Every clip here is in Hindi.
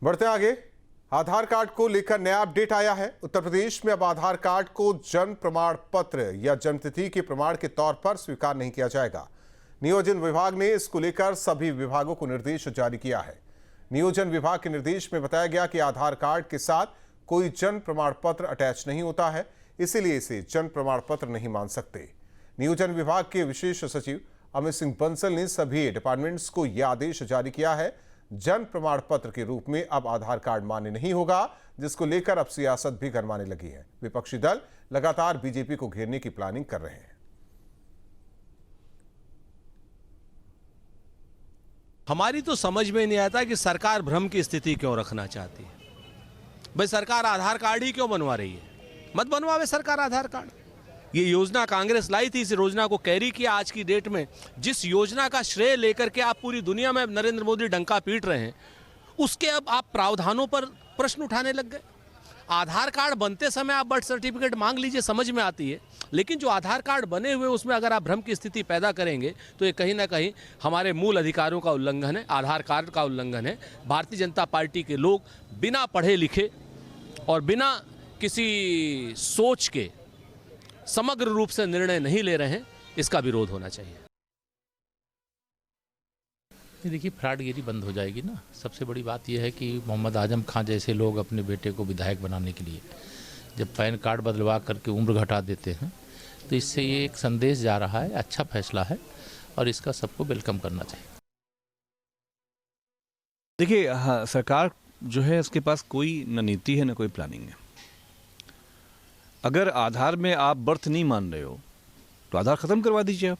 बढ़ते आगे। आधार कार्ड को लेकर नया अपडेट आया है। उत्तर प्रदेश में अब आधार कार्ड को जन्म प्रमाण पत्र या जन्मतिथि के प्रमाण के तौर पर स्वीकार नहीं किया जाएगा। नियोजन विभाग ने इसको लेकर सभी विभागों को निर्देश जारी किया है। नियोजन विभाग के निर्देश में बताया गया कि आधार कार्ड के साथ कोई जन्म प्रमाण पत्र अटैच नहीं होता है, इसीलिए इसे जन्म प्रमाण पत्र नहीं मान सकते। नियोजन विभाग के विशेष सचिव अमित सिंह बंसल ने सभी डिपार्टमेंट्स को यह आदेश जारी किया है। जन्म प्रमाण पत्र के रूप में अब आधार कार्ड मान्य नहीं होगा, जिसको लेकर अब सियासत भी गरमाने लगी है। विपक्षी दल लगातार बीजेपी को घेरने की प्लानिंग कर रहे हैं। हमारी तो समझ में नहीं आता कि सरकार भ्रम की स्थिति क्यों रखना चाहती है। भाई सरकार आधार कार्ड ही क्यों बनवा रही है? मत बनवावे सरकार आधार कार्ड। ये योजना कांग्रेस लाई थी, इस योजना को कैरी किया। आज की डेट में जिस योजना का श्रेय लेकर के आप पूरी दुनिया में नरेंद्र मोदी डंका पीट रहे हैं, उसके अब आप प्रावधानों पर प्रश्न उठाने लग गए। आधार कार्ड बनते समय आप बर्थ सर्टिफिकेट मांग लीजिए, समझ में आती है, लेकिन जो आधार कार्ड बने हुए उसमें अगर आप भ्रम की स्थिति पैदा करेंगे तो ये कहीं ना कहीं हमारे मूल अधिकारों का उल्लंघन है, आधार कार्ड का उल्लंघन है। भारतीय जनता पार्टी के लोग बिना पढ़े लिखे और बिना किसी सोच के समग्र रूप से निर्णय नहीं ले रहे हैं, इसका विरोध होना चाहिए। देखिए, फ्रॉडगिरी बंद हो जाएगी ना। सबसे बड़ी बात यह है कि मोहम्मद आजम खां जैसे लोग अपने बेटे को विधायक बनाने के लिए जब पैन कार्ड बदलवा करके उम्र घटा देते हैं, तो इससे ये एक संदेश जा रहा है। अच्छा फैसला है और इसका सबको वेलकम करना चाहिए। देखिए, हाँ, सरकार जो है उसके पास कोई न नीति है न कोई प्लानिंग है। अगर आधार में आप बर्थ नहीं मान रहे हो तो आधार खत्म करवा दीजिए। आप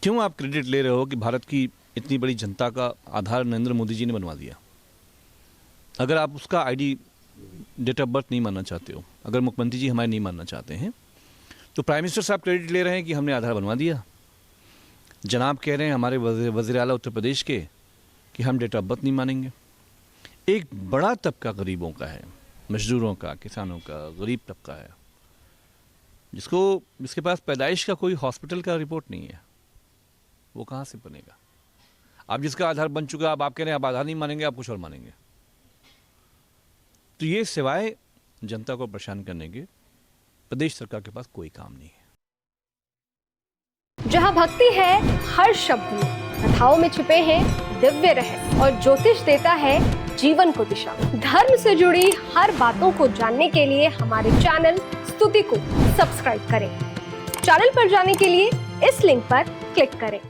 क्यों आप क्रेडिट ले रहे हो कि भारत की इतनी बड़ी जनता का आधार नरेंद्र मोदी जी ने बनवा दिया? अगर आप उसका आईडी डेट ऑफ बर्थ नहीं मानना चाहते हो, अगर मुख्यमंत्री जी हमारे नहीं मानना चाहते हैं, तो प्राइम मिनिस्टर साहब क्रेडिट ले रहे हैं कि हमने आधार बनवा दिया। जनाब कह रहे हैं हमारे वज़ीर आला उत्तर प्रदेश के कि हम डेट ऑफ बर्थ नहीं मानेंगे। एक बड़ा तबका गरीबों का है, मजदूरों का, किसानों का, गरीब तबका है, जिसके पास पैदाइश का कोई हॉस्पिटल का रिपोर्ट नहीं है। वो कहाँ से बनेगा? आप जिसका आधार बन चुका, आप कह रहे हैं आप आधार नहीं मानेंगे, आप कुछ और मानेंगे। तो ये सिवाय जनता को परेशान करने के प्रदेश सरकार के पास कोई काम नहीं है। जहाँ भक्ति है हर शब्द में, कथाओं में छुपे हैं दिव्य रहस्य और ज्योतिष देता है जीवन को दिशा। धर्म से जुड़ी हर बातों को जानने के लिए हमारे चैनल स्तुति को सब्सक्राइब करें। चैनल पर जाने के लिए इस लिंक पर क्लिक करें।